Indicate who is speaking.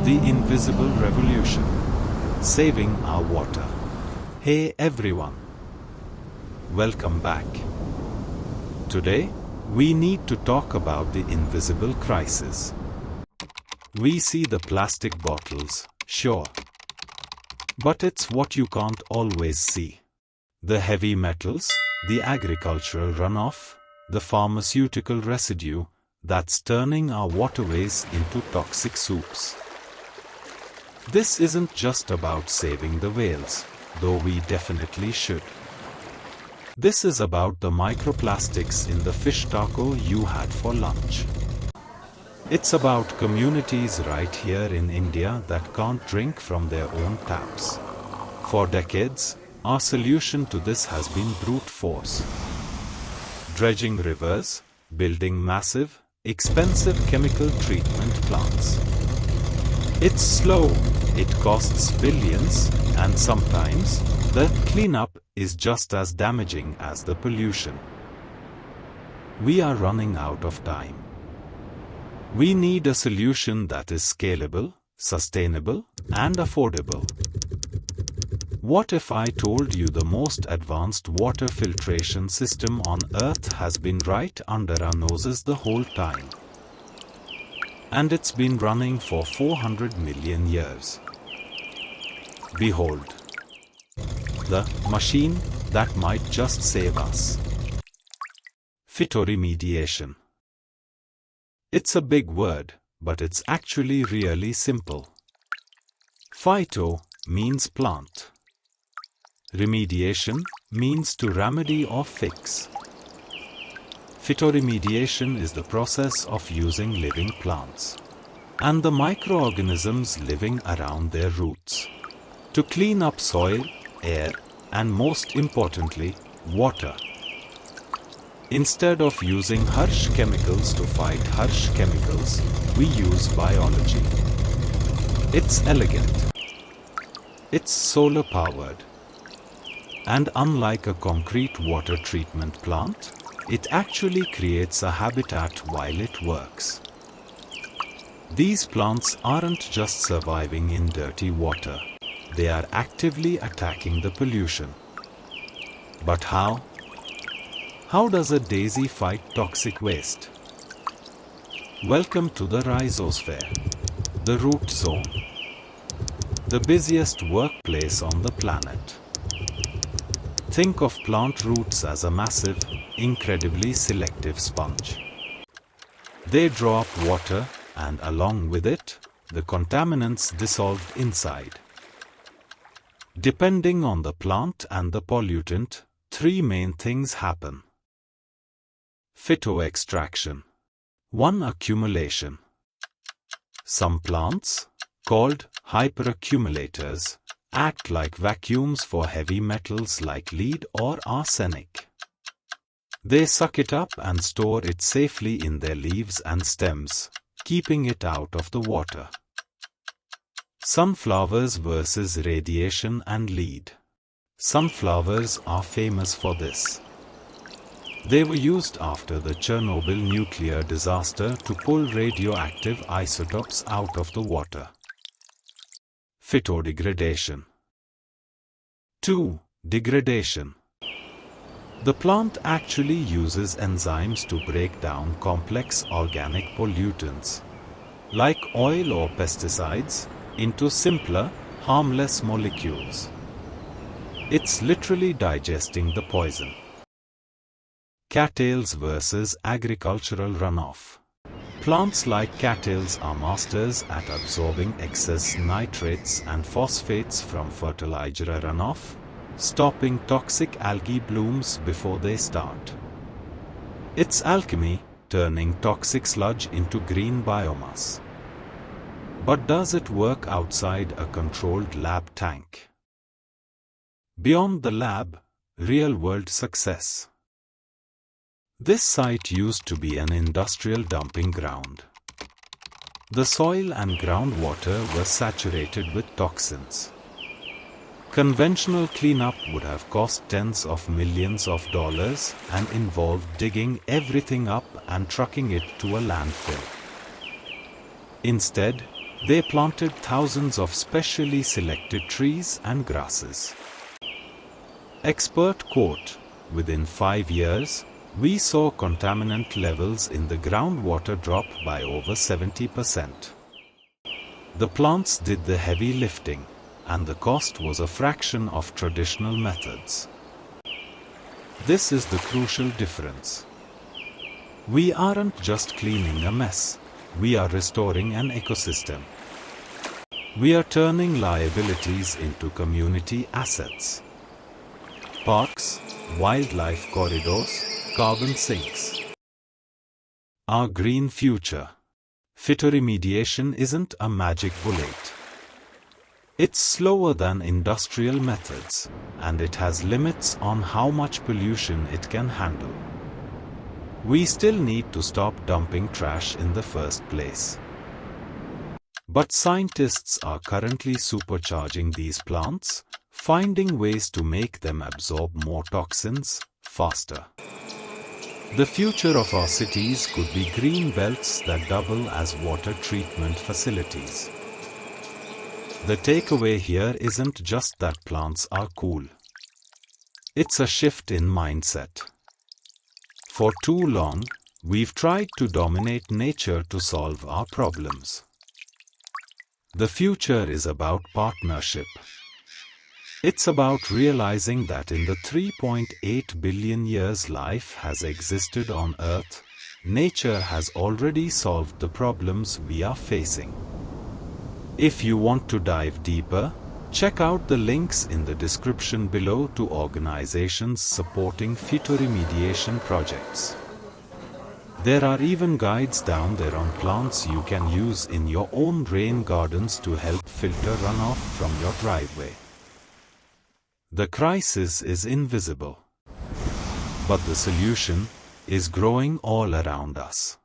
Speaker 1: The invisible revolution. Saving our water. Hey everyone. Welcome back. Today, we need to talk about the invisible crisis. We see the plastic bottles, sure. But it's what you can't always see. The heavy metals, the agricultural runoff, the pharmaceutical residue that's turning our waterways into toxic soups. This isn't just about saving the whales, though we definitely should. This is about the microplastics in the fish taco you had for lunch. It's about communities right here in India that can't drink from their own taps. For decades, our solution to this has been brute force. Dredging rivers, building massive, expensive chemical treatment plants. It's slow, it costs billions, and sometimes, the cleanup is just as damaging as the pollution. We are running out of time. We need a solution that is scalable, sustainable, and affordable. What if I told you the most advanced water filtration system on Earth has been right under our noses the whole time? And it's been running for 400 million years. Behold. The machine that might just save us. Phytoremediation. It's a big word, but it's actually really simple. Phyto means plant. Remediation means to remedy or fix. Phytoremediation is the process of using living plants and the microorganisms living around their roots to clean up soil, air, and most importantly, water. Instead of using harsh chemicals to fight harsh chemicals, we use biology. It's elegant. It's solar-powered. And unlike a concrete water treatment plant, it actually creates a habitat while it works. These plants aren't just surviving in dirty water. They are actively attacking the pollution. But how? How does a daisy fight toxic waste? Welcome to the rhizosphere, the root zone, the busiest workplace on the planet. Think of plant roots as a massive, incredibly selective sponge. They draw up water, and along with it, the contaminants dissolved inside. Depending on the plant and the pollutant, three main things happen. Phytoextraction. 1. Accumulation. Some plants, called hyperaccumulators, act like vacuums for heavy metals like lead or arsenic. They suck it up and store it safely in their leaves and stems, keeping it out of the water. Sunflowers versus radiation and lead. Sunflowers are famous for this. They were used after the Chernobyl nuclear disaster to pull radioactive isotopes out of the water. Phytodegradation. 2. Degradation. The plant actually uses enzymes to break down complex organic pollutants, like oil or pesticides, into simpler, harmless molecules. It's literally digesting the poison. Cattails versus agricultural runoff. Plants like cattails are masters at absorbing excess nitrates and phosphates from fertilizer runoff, stopping toxic algae blooms before they start. It's alchemy, turning toxic sludge into green biomass. But does it work outside a controlled lab tank? Beyond the lab, real-world success. This site used to be an industrial dumping ground. The soil and groundwater were saturated with toxins. Conventional cleanup would have cost tens of millions of dollars and involved digging everything up and trucking it to a landfill. Instead, They planted thousands of specially selected trees and grasses. Expert quote, "Within 5 years, we saw contaminant levels in the groundwater drop by over 70%. The plants did the heavy lifting, and the cost was a fraction of traditional methods." This is the crucial difference. We aren't just cleaning a mess, we are restoring an ecosystem. We are turning liabilities into community assets. Parks, wildlife corridors, carbon sinks. Our green future. Phytoremediation isn't a magic bullet. It's slower than industrial methods, and it has limits on how much pollution it can handle. We still need to stop dumping trash in the first place. But scientists are currently supercharging these plants, finding ways to make them absorb more toxins faster. The future of our cities could be green belts that double as water treatment facilities. The takeaway here isn't just that plants are cool. It's a shift in mindset. For too long, we've tried to dominate nature to solve our problems. The future is about partnership. It's about realizing that in the 3.8 billion years life has existed on Earth, nature has already solved the problems we are facing. If you want to dive deeper, check out the links in the description below to organizations supporting phytoremediation projects. There are even guides down there on plants you can use in your own rain gardens to help filter runoff from your driveway. The crisis is invisible, but the solution is growing all around us.